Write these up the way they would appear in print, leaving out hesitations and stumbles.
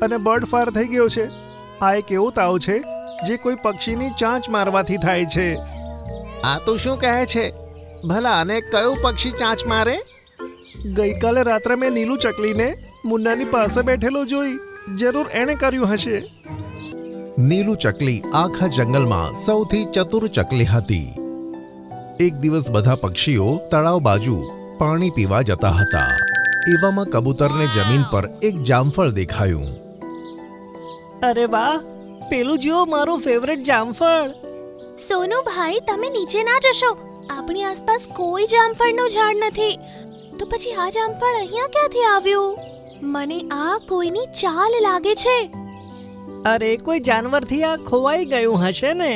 અને bird fire થઈ ગયો છે. આ એક એવો તાવ છે જે કોઈ પક્ષીની ચાંચ મારવાથી થાય છે. આ તો શું કહે છે? ભલા અને કયું પક્ષી ચાંચ મારે? ગઈકાલે રાત્રે મેં નીલું ચકલીને મુન્નાની પાસે બેઠેલો જોઈ. જરૂર એણે કર્યું હશે. નીલુ ચકલી આખા જંગલમાં સૌથી ચતુર ચકલી હતી. એક દિવસ બધા પક્ષીઓ તળાવ બાજુ પાણી પીવા જતા હતા. એવામાં કબૂતરને જમીન પર એક જામફળ દેખાયું. અરે વાહ, પેલું જુઓ મારું ફેવરેટ જામફળ. સોનુ ભાઈ, તમે નીચે ના જશો. આપણી આસપાસ કોઈ જામફળનું ઝાડ નથી. તો પછી આ જામફળ અહીંયા ક્યાંથી આવ્યું? મને આ કોઈની ચાલ લાગે છે. અરે કોઈ જાનવરથી આ ખોવાઈ ગયું હશે ને.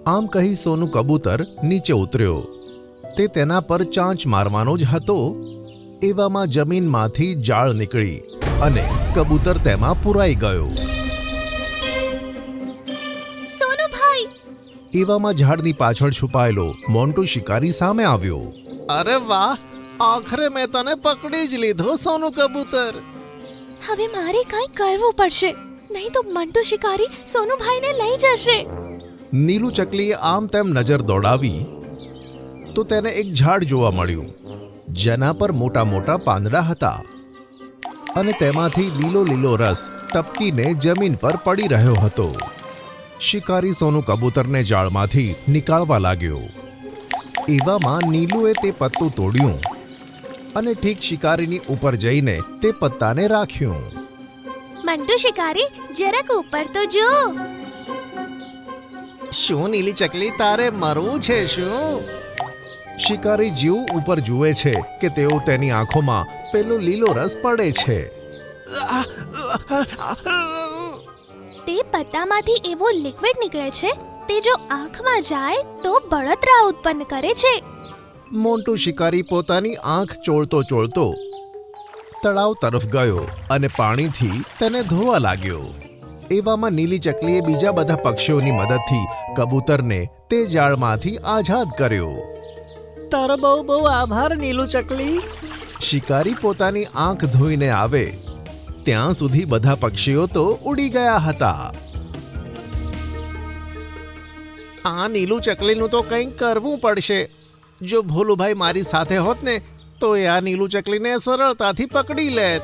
આમ કહી સોનું કબૂતર નીચે ઉતર્યો. તે તેના પર ચાંચ મારવાનો જ હતો. એવામાં જમીનમાંથી જાળ નીકળી અને કબૂતર તેમાં પુરાઈ ગયો. સોનુ ભાઈ, એવામાં ઝાડની પાછળ છુપાયેલો મોન્ટુ શિકારી સામે આવ્યો. અરે વાહ, આખરે મેં તને પકડી જ લીધો સોનું કબૂતર. હવે મારે કંઈ કરવું પડશે, નહીં તો મંટુ શિકારી સોનુભાઈને લઈ જશે. નીલુ ચકલીએ આમ તેમ નજર દોડાવી તો તેને એક ઝાડ જોવા મળ્યું જેના પર મોટા મોટા પાંદડા હતા અને તેમાંથી લીલો લીલો રસ ટપકીને જમીન પર પડી રહ્યો હતો. શિકારી સોનું કબૂતરને જાળમાંથી નીકાળવા લાગ્યો. એવામાં નીલુએ તે પત્તું તોડ્યું અને ઠીક શિકારીની ઉપર જઈને તે પત્તાને રાખ્યું. મંટુ શિકારી, જરાક ઉપર તો જો. શું નીલી ચકલી, તારે મરવું છે શું? શિકારી જેવું ઉપર જુએ છે કે તેઓ તેની આંખોમાં પેલો લીલો રસ પડે છે. તે પત્તામાંથી એવો લિક્વિડ નીકળે છે તે જો આંખમાં જાય તો બળતરા ઉત્પન્ન કરે છે. મોન્ટુ શિકારી પોતાની આંખ ચોળતો ચોળતો તળાવ તરફ ગયો અને પાણીથી તેને ધોવા લાગ્યો. એવામાં નીલી ચકલીએ બીજા બધા પક્ષીઓની મદદથી કબૂતરને તે જાળમાંથી આઝાદ કર્યો. તારો બહુ બહુ આભાર નીલું ચકલી. શિકારી પોતાની આંખ ધોઈને આવે ત્યાં સુધી બધા પક્ષીઓ તો ઉડી ગયા હતા. આ નીલું ચકલીનું તો કંઈક કરવું પડશે. જો ભોલુભાઈ મારી સાથે હોત ને તો એ આ નીલું ચકલીને સરળતાથી પકડી લેત.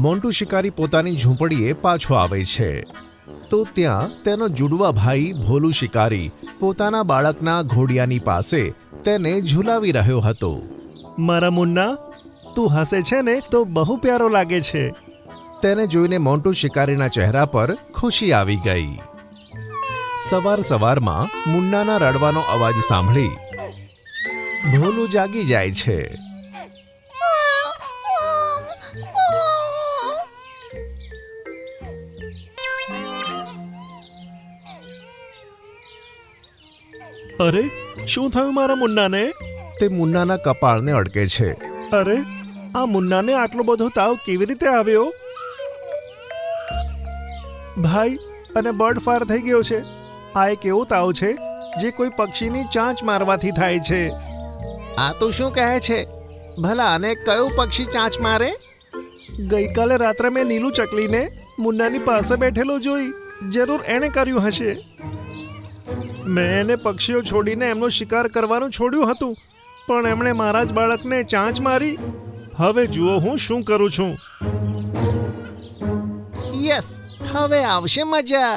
મોન્ટુ શિકારી પોતાની ઝૂંપડીએ પાછો આવે છે તો ત્યાં તેનો જુડવા ભાઈ ભોલું શિકારી પોતાના બાળકના ઘોડિયાની પાસે તેને ઝૂલાવી રહ્યો હતો. મારા મુન્ના, તું હસે છે ને તો બહુ પ્યારો લાગે છે. તેને જોઈને મોન્ટુ શિકારીના ચહેરા પર ખુશી આવી ગઈ. સવાર સવારમાં મુન્નાના રડવાનો અવાજ સાંભળી ભોલું જાગી જાય છે. અરે, શું થયું મારા મુન્નાને? તે મુન્નાના કપાળને અડકે છે. અરે, આ મુન્નાને આટલો બધો તાવ કેવી રીતે આવ્યો? ભાઈ, અને બર્ડ ફાયર થઈ ગયો છે. આ એક એવો તાવ છે જે કોઈ પક્ષીની ચાંચ મારવાથી થાય છે. આ તો શું કહે છે? ભલા અને કયું પક્ષી ચાંચ મારે? ગઈકાલે રાત્રે મેં નીલું ચકલીને મુન્નાની પાસે બેઠેલો જોઈ. જરૂર એણે કર્યું હશે. મેં એને પક્ષીઓ છોડીને એમનો શિકાર કરવાનું છોડ્યું હતું, પણ એમણે મારા જ બાળકને ચાંચ મારી. હવે જુઓ હું શું કરું છું. યસ, હવે આવશે મજા.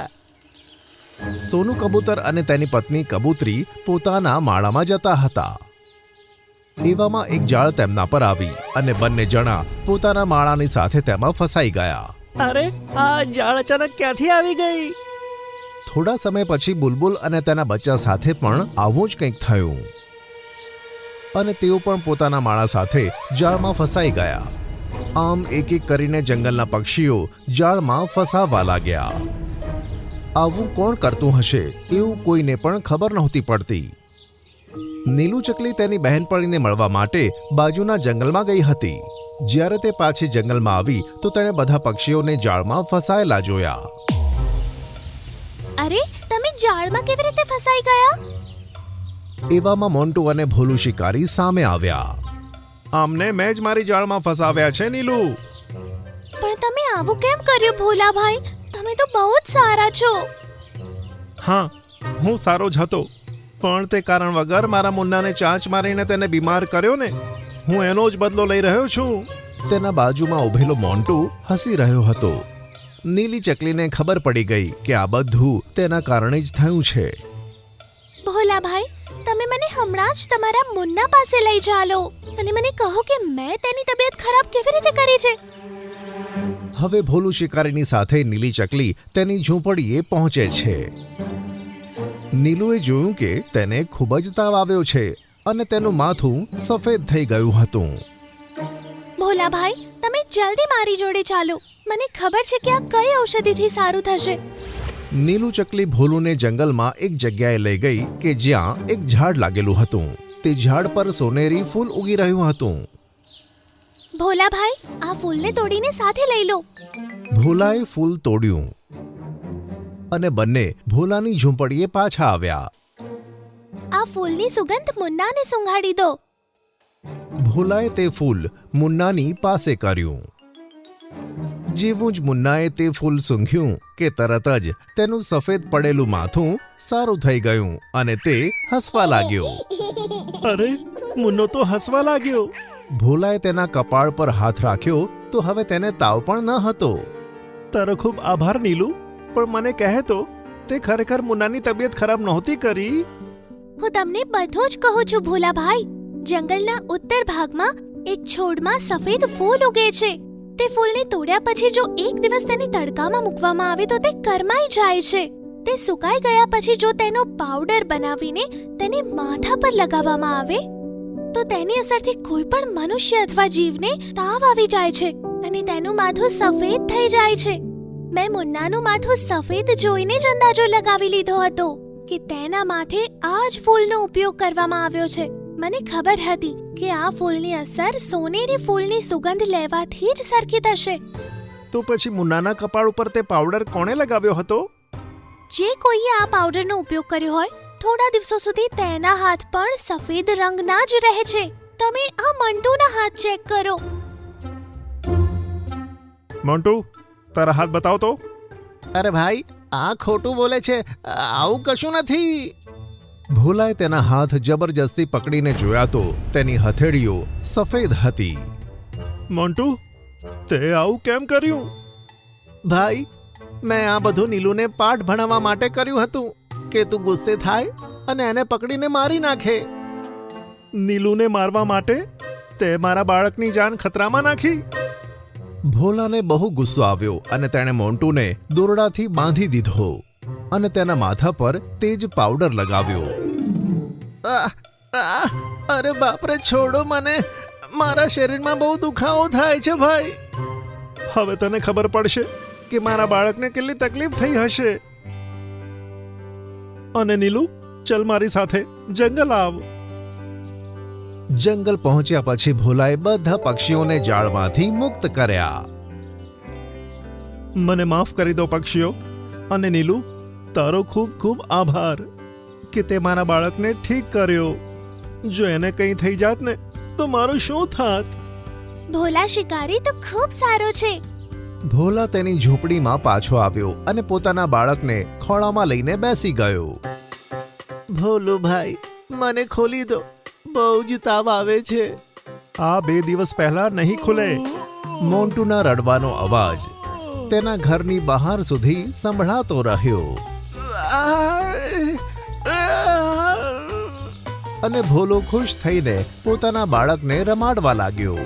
સોનું કબૂતર અને તેની પત્ની કબૂતરી પોતાના માળામાં જતા હતા. એવામાં એક જાળ તેમના પર આવી અને બંને જણા પોતાના માળાની સાથે તેમાં ફસાઈ ગયા. અરે, આ જાળ અચાનક ક્યાંથી આવી ગઈ? થોડા સમય પછી બુલબુલ અને તેના બચ્ચા સાથે પણ આવું જ કંઈક થયું અને તેઓ પણ પોતાના માળા સાથે જાળમાં ફસાઈ ગયા. આમ એક એક કરીને જંગલના પક્ષીઓ જાળમાં ફસાવા લાગ્યા. આવું કોણ કરતું હશે એવું કોઈને પણ ખબર નહોતી પડતી. નીલુ ચકલી તેની બહેનપણીને મળવા માટે બાજુના જંગલમાં ગઈ હતી. જ્યારે તે પાછી જંગલમાં આવી તો તેણે બધા પક્ષીઓને જાળમાં ફસાયેલા જોયા. અરે, તમે જાળમાં કેવી રીતે ફસાઈ ગયા? એવામાં મોન્ટુ અને ભોલું શિકારી સામે આવ્યા. આમને મેં જ મારી જાળમાં ફસાવ્યા છે નીલુ. પણ તમે આવું કેમ કર્યું ભોલાભાઈ? તમે તો બહુ જ સારા છો. હા, હું સારો જ હતો, પણ તે કારણ વગર મારા મુન્નાને ચાંચ મારીને તેને બીમાર કર્યો ને, હું એનો જ બદલો લઈ રહ્યો છું. તેના બાજુમાં ઊભેલો મોન્ટુ હસી રહ્યો હતો. નીલી ચકલીને ખબર પડી ગઈ કે આ બધું તેના કારણે જ થયું છે. ભોલાભાઈ, તમે મને હમણાં જ તમારા મુન્ના પાસે લઈ ચાલો અને મને કહો કે મેં તેની તબિયત ખરાબ કેવી રીતે કરી છે. હવે ભોલું શિકારીની સાથે નીલી ચકલી તેની ઝૂંપડીએ પહોંચે છે. નીલુએ જોયું કે તેને ખૂબ જ તાવ આવ્યો છે અને તેનું માથું સફેદ થઈ ગયું હતું. ભોલાભાઈ, તમે જલ્દી મારી જોડે ચાલો. મને ખબર છે કે આ કઈ ઔષધિથી સારું થશે. નીલું ચકલી ભોલુને જંગલમાં એક જગ્યાએ લઈ ગઈ કે જ્યાં એક ઝાડ લાગેલું હતું. તે ઝાડ પર સોનેરી ફૂલ ઉગી રહ્યું હતું. ભોલાભાઈ, આ ફૂલને તોડીને સાથે લઈ લો. ભોલાએ ફૂલ તોડ્યું અને બંને ભોલાની ઝૂંપડીએ પાછા આવ્યા. આ ફૂલની સુગંધ મુન્નાને સૂંઘાડી દો. ભોલાએ તે ફૂલ મુન્નાની પાસે કર્યું. જેવું જ મુન્નાએ તે ફૂલ સૂંઘ્યું કે તરત જ તેનું સફેદ પડેલું માથું સારું થઈ ગયું અને તે હસવા લાગ્યો. અરે, મુન્નો તો હસવા લાગ્યો. ભોલાએ તેના કપાળ પર હાથ રાખ્યો તો હવે તેને તાવ પણ ન હતો. તારો ખૂબ આભાર નીલુ, પણ મને કહે તો તે ખરેખર મુન્નાની તબિયત ખરાબ નહોતી કરી. હું તમને બધું જ કહું છું ભોલાભાઈ. જંગલના ઉત્તર ભાગમાં એક છોડમાં સફેદ ફૂલ ઉગે છે. તે ફૂલને તોડ્યા પછી જો એક દિવસ તેને તડકામાં મૂકવામાં આવે તો તે કરમાઈ જાય છે. તે સુકાઈ ગયા પછી જો તેનો પાવડર બનાવીને તેને માથા પર લગાવવામાં આવે તો તેની અસરથી કોઈ પણ મનુષ્ય અથવા જીવને તાવ આવી જાય છે અને તેનું માથું સફેદ થઈ જાય છે. મેં મુન્નાનું માથું સફેદ જોઈને જ અંદાજો લગાવી લીધો હતો કે તેના માથે આ જ ફૂલનો ઉપયોગ કરવામાં આવ્યો છે. મને ખબર હતી કે આ ફૂલની અસર સોનેરી ફૂલની સુગંધ લેવાથી જ સરખી થશે. તો પછી મુન્નાના કપાળ ઉપર તે પાવડર કોણે લગાવ્યો હતો? જે કોઈએ આ પાવડરનો ઉપયોગ કર્યો હોય, થોડા દિવસો સુધી તેના હાથ પણ સફેદ રંગના જ રહે છે. તમે આ મંટુના હાથ ચેક કરો. મોન્ટુ, તારા હાથ બતાવ તો. અરે ભાઈ, આ ખોટું બોલે છે. આવું કશું નથી. ભોલાએ તેના હાથ જબરજસ્તી પકડીને જોયા તો તેની હથેળીઓ સફેદ હતી. મોન્ટુ, તે આવું કેમ કર્યું? ભાઈ, મેં આ બધું નીલુને પાઠ ભણાવવા માટે કર્યું હતું કે તું ગુસ્સે થાય અને એને પકડીને મારી નાખે. નીલુને મારવા માટે તે મારા બાળકની જાન ખતરામાં નાખી. ભોલાને બહુ ગુસ્સો આવ્યો અને તેણે મોન્ટુને દોરડાથી બાંધી દીધો અને તેના માથા પર તેજ પાવડર લગાવ્યો. અરે બાપરે, છોડો મને. મારા શરીરમાં બહુ દુખાવો થાય છે ભાઈ. હવે તને ખબર પડશે કે મારા બાળકને કેટલી તકલીફ થઈ હશે. અને નીલુ, ચલ મારી સાથે જંગલ આવ. જંગલ પહોંચ્યા પછી ભોલાએ બધા પક્ષીઓને જાળમાંથી મુક્ત કર્યા. મને માફ કરી દો પક્ષીઓ. અને નીલુ, તારો ખૂબ ખૂબ આભાર કે તે મારા બાળકને ઠીક કર્યો. જો એને કંઈ થઈ જાત ને તો મારું શું થાત? ભોલા શિકારી તો ખૂબ સારો છે. ભોલા તેની ઝૂંપડીમાં પાછો આવ્યો અને પોતાના બાળકને ખોળામાં લઈને બેસી ગયો. ભોલું ભાઈ, મને ખોલી દો. બહુ જ તાવ આવે છે. આ 2 દિવસ પહેલા નહીં ખુલે. મોન્ટુના રડવાનો અવાજ તેના ઘરની બહાર સુધી સંભળાતો રહ્યો અને ભોલો ખુશ થઈને પોતાના બાળકને રમાડવા લાગ્યો.